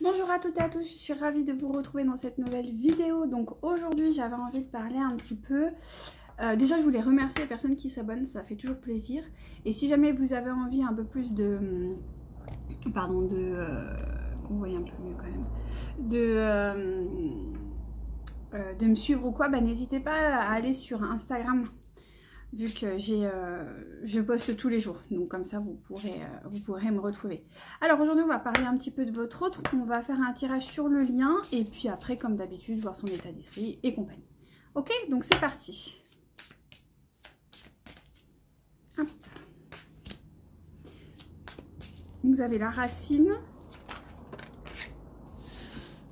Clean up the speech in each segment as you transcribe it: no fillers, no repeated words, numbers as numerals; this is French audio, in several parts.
Bonjour à toutes et à tous, je suis ravie de vous retrouver dans cette nouvelle vidéo. Donc aujourd'hui j'avais envie de parler un petit peu, déjà je voulais remercier les personnes qui s'abonnent, ça fait toujours plaisir. Et si jamais vous avez envie un peu plus de, qu'on voit un peu mieux quand même, de me suivre ou quoi, bah n'hésitez pas à aller sur Instagram. Vu que je poste tous les jours, donc comme ça vous pourrez me retrouver. Alors aujourd'hui on va parler un petit peu de votre autre, on va faire un tirage sur le lien et puis après comme d'habitude voir son état d'esprit et compagnie. Ok, donc c'est parti. Hop. Vous avez la racine,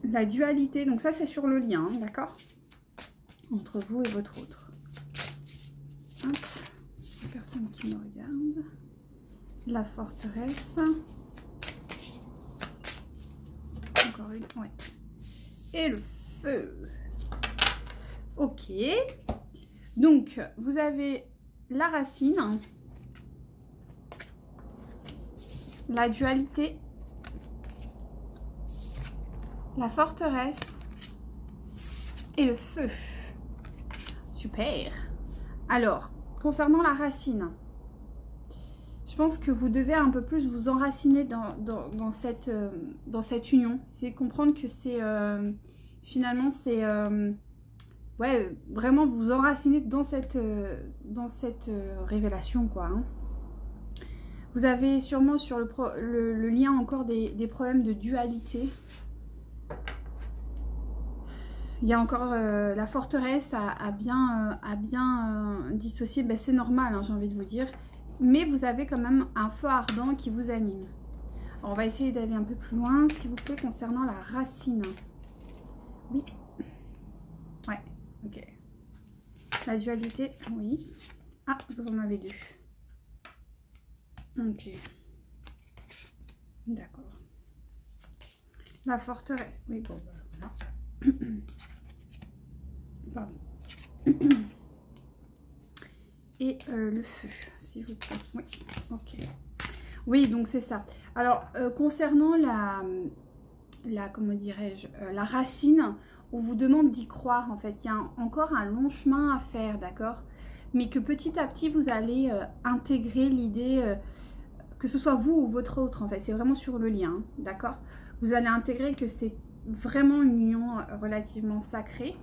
la dualité, donc ça c'est sur le lien, d'accord, entre vous et votre autre. Hop. Personne qui me regarde. La forteresse. Encore une, ouais. Et le feu. Ok. Donc, vous avez la racine, la dualité, la forteresse et le feu. Super. Alors, concernant la racine, je pense que vous devez un peu plus vous enraciner dans cette union. C'est comprendre que c'est, finalement, c'est, ouais, vraiment vous enraciner dans cette révélation, quoi. Hein. Vous avez sûrement sur le lien encore des problèmes de dualité. Il y a encore la forteresse à bien dissocier, ben, c'est normal, hein, j'ai envie de vous dire. Mais vous avez quand même un feu ardent qui vous anime. Alors, on va essayer d'aller un peu plus loin, s'il vous plaît, concernant la racine. Oui. Ouais, ok. La dualité, oui. Ah, vous en avez deux. Ok. D'accord. La forteresse, oui, bon, voilà. Pardon. Et le feu, s'il vous plaît. Oui, ok. Oui, donc c'est ça. Alors, concernant comment dirais-je, la racine, on vous demande d'y croire, en fait. Il y a encore un long chemin à faire, d'accord? Mais que petit à petit, vous allez intégrer l'idée, que ce soit vous ou votre autre, en fait. C'est vraiment sur le lien, d'accord? Vous allez intégrer que c'est vraiment une union relativement sacrée.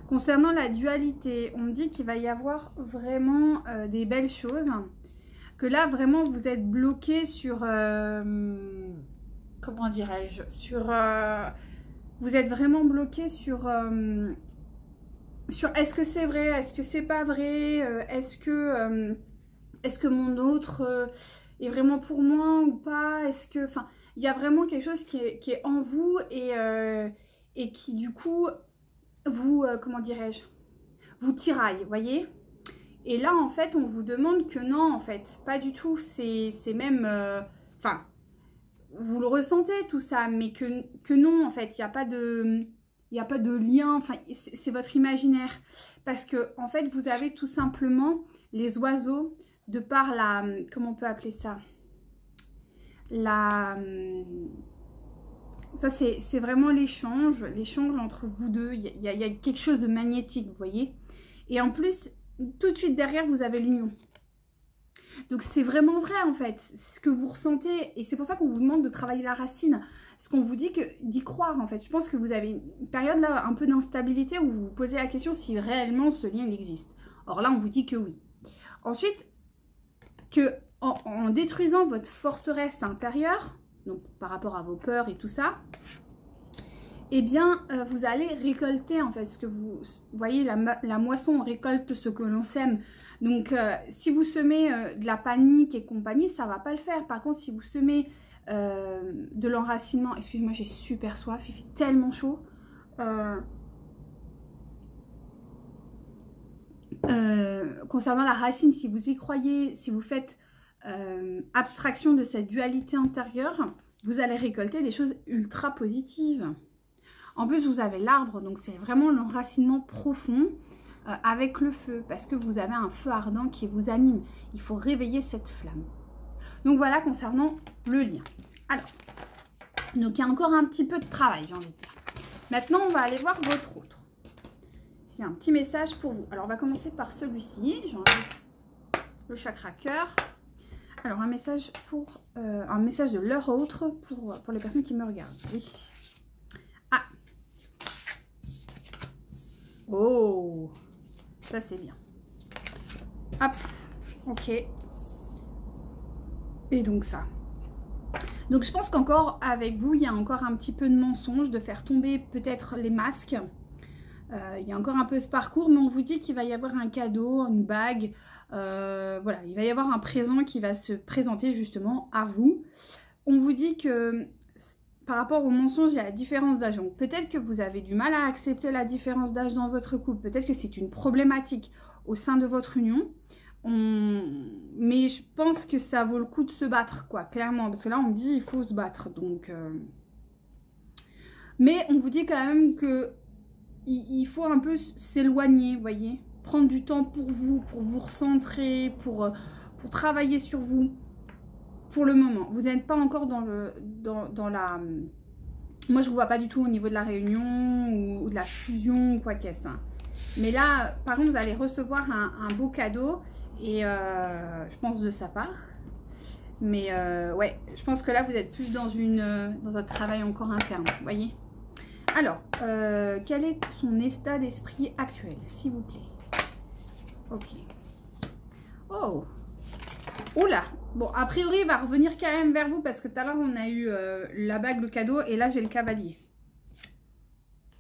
Concernant la dualité, on me dit qu'il va y avoir vraiment des belles choses. Que là, vraiment, vous êtes bloqué sur... comment dirais-je, sur... vous êtes vraiment bloqué sur est-ce que c'est vrai, est-ce que c'est pas vrai, est-ce que mon autre est vraiment pour moi ou pas, est-ce que... Enfin, il y a vraiment quelque chose qui est en vous et qui, du coup... vous, comment dirais-je, vous tiraille, vous voyez. Et là, en fait, on vous demande que non, en fait, pas du tout, c'est même, enfin, vous le ressentez tout ça, mais que non, en fait, il n'y a pas de lien, enfin, c'est votre imaginaire. Parce que, en fait, vous avez tout simplement les oiseaux, de par la, comment on peut appeler ça, ça, c'est vraiment l'échange entre vous deux. Il y a quelque chose de magnétique, vous voyez. Et en plus, tout de suite derrière, vous avez l'union. Donc, c'est vraiment vrai, en fait, ce que vous ressentez. Et c'est pour ça qu'on vous demande de travailler la racine. Ce qu'on vous dit, d'y croire, en fait. Je pense que vous avez une période, là, un peu d'instabilité où vous vous posez la question si réellement ce lien existe. Or là, on vous dit que oui. Ensuite, que en détruisant votre forteresse intérieure... donc par rapport à vos peurs et tout ça, eh bien, vous allez récolter, en fait, ce que vous voyez, la moisson, on récolte ce que l'on sème. Donc, si vous semez de la panique et compagnie, ça ne va pas le faire. Par contre, si vous semez de l'enracinement, excuse-moi, j'ai super soif, il fait tellement chaud. Concernant la racine, si vous y croyez, si vous faites... abstraction de cette dualité intérieure, vous allez récolter des choses ultra positives. En plus, vous avez l'arbre, donc c'est vraiment l'enracinement profond avec le feu, parce que vous avez un feu ardent qui vous anime. Il faut réveiller cette flamme. Donc voilà concernant le lien. Alors, Donc, il y a encore un petit peu de travail, j'ai envie de dire. Maintenant, on va aller voir votre autre. Il y a un petit message pour vous. Alors, on va commencer par celui-ci. J'enlève le chakra cœur. Alors, un message de leur autre pour les personnes qui me regardent. Oui. Ah. Oh. Ça, c'est bien. Hop. Ok. Et donc, ça. Donc, je pense qu'encore avec vous, il y a encore un petit peu de mensonge, de faire tomber peut-être les masques. Il y a encore un peu ce parcours, mais on vous dit qu'il va y avoir un cadeau, une bague. Voilà, il va y avoir un présent qui va se présenter justement à vous. On vous dit que par rapport au mensonge, il y a la différence d'âge. Donc peut-être que vous avez du mal à accepter la différence d'âge dans votre couple. Peut-être que c'est une problématique au sein de votre union. Mais je pense que ça vaut le coup de se battre, quoi, clairement. Parce que là, on me dit il faut se battre. Donc, mais on vous dit quand même que il faut un peu s'éloigner, vous voyez. Prendre du temps pour vous recentrer, pour travailler sur vous. Pour le moment, vous n'êtes pas encore dans la... Moi, je ne vous vois pas du tout au niveau de la réunion ou de la fusion ou quoi qu'est-ce. Hein. Mais là, par contre, vous allez recevoir un beau cadeau et je pense de sa part. Mais ouais, je pense que là, vous êtes plus dans un travail encore interne, vous voyez. Alors, quel est son état d'esprit actuel, s'il vous plaît? Ok. Oh. Oula. Bon, a priori, il va revenir quand même vers vous parce que tout à l'heure, on a eu la bague, le cadeau et là, j'ai le cavalier.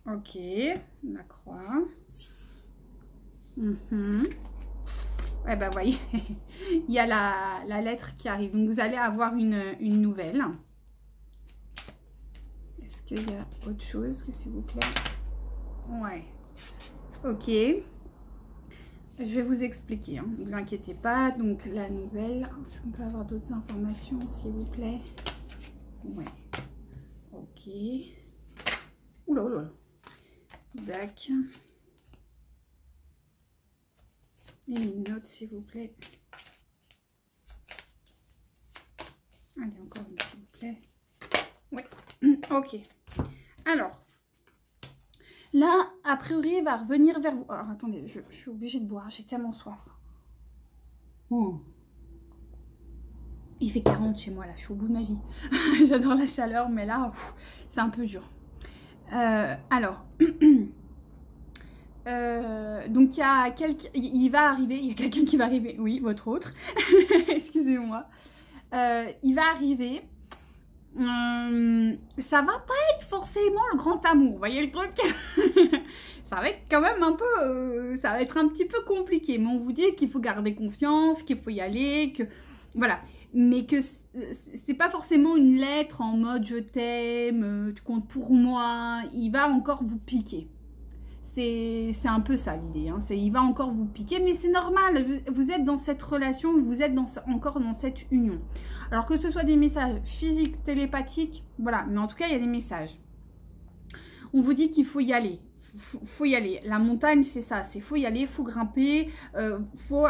Ok. La croix. Ouais, bah, voyez, il y a la lettre qui arrive. Donc, vous allez avoir une nouvelle. Est-ce qu'il y a autre chose, s'il vous plaît? Ouais. Ok. Je vais vous expliquer, hein. Ne vous inquiétez pas. Donc, la nouvelle. Est-ce qu'on peut avoir d'autres informations, s'il vous plaît? Ouais. Ok. Oula, oula. Dac. Et une note, s'il vous plaît. Allez, encore une, s'il vous plaît. Oui. Ok. Alors. Là, a priori, il va revenir vers vous. Alors, attendez, je suis obligée de boire. J'ai tellement soif. Il fait 40 chez moi, là. Je suis au bout de ma vie. J'adore la chaleur, mais là, c'est un peu dur. Alors. Donc, il y a quelqu'un... Il va arriver. Il y a quelqu'un qui va arriver. Oui, votre autre. Excusez-moi. Il va arriver. Ça va pas être forcément le grand amour, vous voyez le truc. Ça va être quand même un peu ça va être un petit peu compliqué, mais on vous dit qu'il faut garder confiance, qu'il faut y aller, que voilà, mais que c'est pas forcément une lettre en mode je t'aime, tu comptes pour moi. Il va encore vous piquer. C'est un peu ça l'idée, hein. Il va encore vous piquer, mais c'est normal, vous êtes dans cette relation, vous êtes encore dans cette union. Alors que ce soit des messages physiques, télépathiques, voilà, mais en tout cas il y a des messages. On vous dit qu'il faut y aller, faut y aller. La montagne c'est ça, c'est faut y aller, faut grimper, faut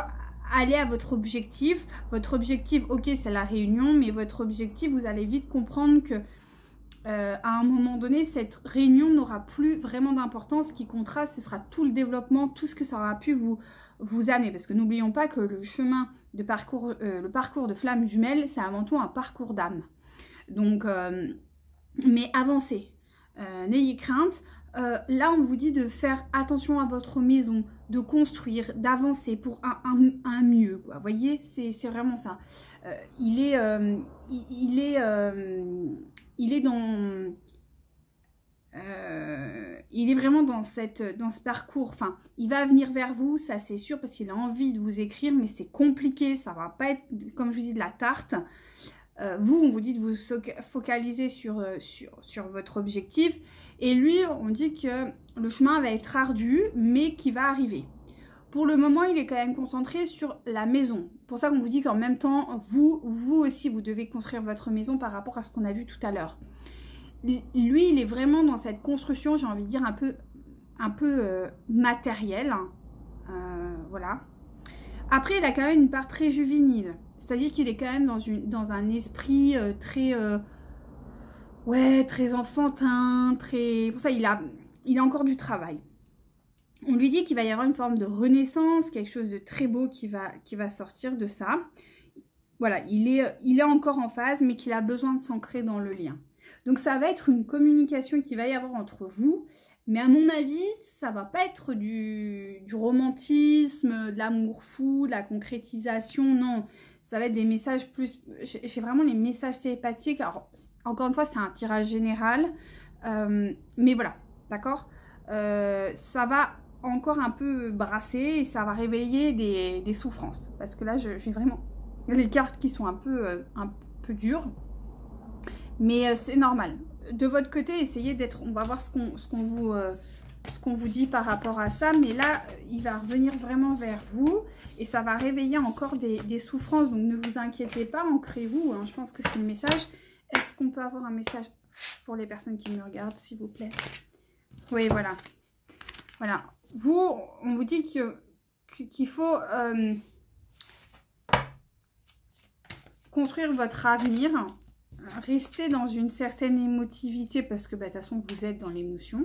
aller à votre objectif. Votre objectif, ok, c'est la réunion, mais votre objectif, vous allez vite comprendre que à un moment donné, cette réunion n'aura plus vraiment d'importance. Ce qui comptera, ce sera tout le développement, tout ce que ça aura pu vous amener. Parce que n'oublions pas que le chemin de parcours, le parcours de flamme jumelle, c'est avant tout un parcours d'âme. Donc, mais avancez, n'ayez crainte. Là, on vous dit de faire attention à votre maison, de construire, d'avancer pour un mieux. Vous voyez, c'est vraiment ça. Il est vraiment dans ce parcours. Enfin, il va venir vers vous, ça c'est sûr, parce qu'il a envie de vous écrire, mais c'est compliqué, ça va pas être, comme je vous dis, de la tarte. Vous, on vous dit de vous focaliser sur votre objectif, et lui, on dit que le chemin va être ardu, mais qu'il va arriver. Pour le moment, il est quand même concentré sur la maison. Pour ça qu'on vous dit qu'en même temps, vous aussi, vous devez construire votre maison par rapport à ce qu'on a vu tout à l'heure. Lui, il est vraiment dans cette construction, j'ai envie de dire, un peu matérielle. Voilà. Après, il a quand même une part très juvénile. C'est-à-dire qu'il est quand même dans un esprit très... ouais, très enfantin, très... Pour ça, il a encore du travail. On lui dit qu'il va y avoir une forme de renaissance, quelque chose de très beau qui va sortir de ça. Voilà, il est encore en phase, mais qu'il a besoin de s'ancrer dans le lien. Donc ça va être une communication qu'il va y avoir entre vous, mais à mon avis, ça va pas être du romantisme, de l'amour fou, de la concrétisation, non. Ça va être des messages plus... J'ai vraiment les messages télépathiques. Alors, encore une fois, c'est un tirage général, mais voilà, d'accord, ça va encore un peu brasser et ça va réveiller des souffrances. Parce que là, j'ai vraiment les cartes qui sont un peu dures. Mais c'est normal. De votre côté, essayez d'être... On va voir ce qu'on vous dit par rapport à ça. Mais là, il va revenir vraiment vers vous. Et ça va réveiller encore des souffrances. Donc ne vous inquiétez pas, ancrez-vous. Hein. Je pense que c'est le message. Est-ce qu'on peut avoir un message pour les personnes qui me regardent, s'il vous plaît? Oui, voilà. Voilà. Vous, on vous dit qu'il faut construire votre avenir, rester dans une certaine émotivité parce que de toute façon vous êtes dans l'émotion,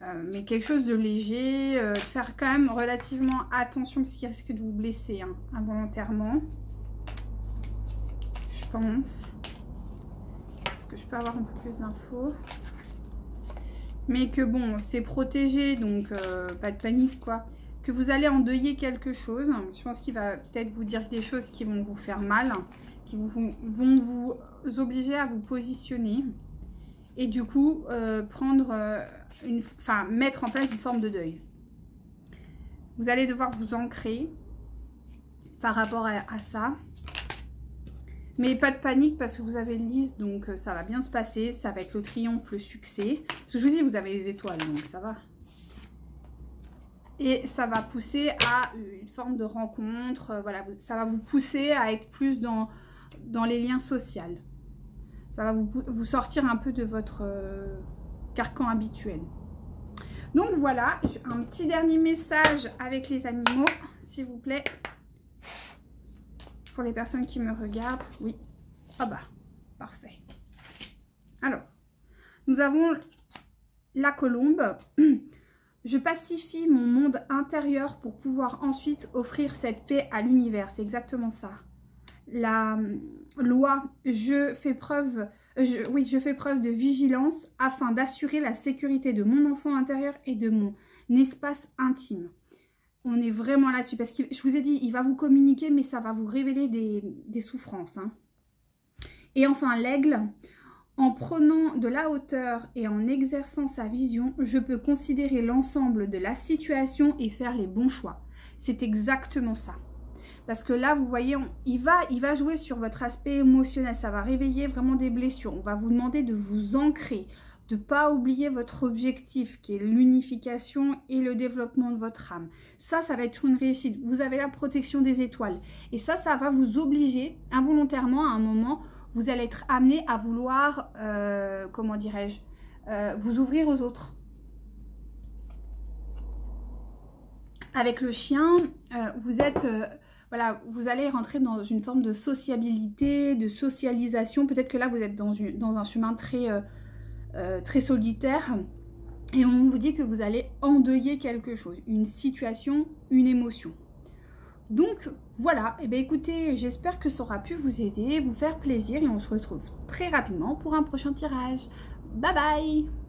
mais quelque chose de léger, faire quand même relativement attention parce qu'il risque de vous blesser hein, involontairement. Je pense. Est-ce que je peux avoir un peu plus d'infos? Mais que bon, c'est protégé, donc pas de panique quoi. Que vous allez endeuiller quelque chose. Je pense qu'il va peut-être vous dire des choses qui vont vous faire mal, qui vont vous obliger à vous positionner. Et du coup, mettre en place une forme de deuil. Vous allez devoir vous ancrer par rapport à ça. Mais pas de panique parce que vous avez le lys, donc ça va bien se passer. Ça va être le triomphe, le succès. Parce que je vous dis, vous avez les étoiles, donc ça va. Et ça va pousser à une forme de rencontre. Voilà, ça va vous pousser à être plus dans les liens sociaux. Ça va vous sortir un peu de votre carcan habituel. Donc voilà, un petit dernier message avec les animaux, s'il vous plaît. Pour les personnes qui me regardent, oui. Ah bah, parfait. Alors, nous avons la colombe. Je pacifie mon monde intérieur pour pouvoir ensuite offrir cette paix à l'univers. C'est exactement ça. La loi, je fais preuve de vigilance afin d'assurer la sécurité de mon enfant intérieur et de mon espace intime. On est vraiment là-dessus parce que je vous ai dit, il va vous communiquer, mais ça va vous révéler des souffrances. Hein. Et enfin, l'aigle, en prenant de la hauteur et en exerçant sa vision, je peux considérer l'ensemble de la situation et faire les bons choix. C'est exactement ça. Parce que là, vous voyez, il va jouer sur votre aspect émotionnel. Ça va réveiller vraiment des blessures. On va vous demander de vous ancrer, de ne pas oublier votre objectif qui est l'unification et le développement de votre âme. Ça va être une réussite. Vous avez la protection des étoiles. Et ça va vous obliger involontairement à un moment, vous allez être amené à vouloir, comment dirais-je, vous ouvrir aux autres. Avec le chien, vous êtes... voilà, vous allez rentrer dans une forme de sociabilité, de socialisation. Peut-être que là, vous êtes dans un chemin très solitaire. Et on vous dit que vous allez endeuiller quelque chose, une situation, une émotion. Donc, voilà. Et bien, écoutez, j'espère que ça aura pu vous aider, vous faire plaisir. Et on se retrouve très rapidement pour un prochain tirage. Bye bye!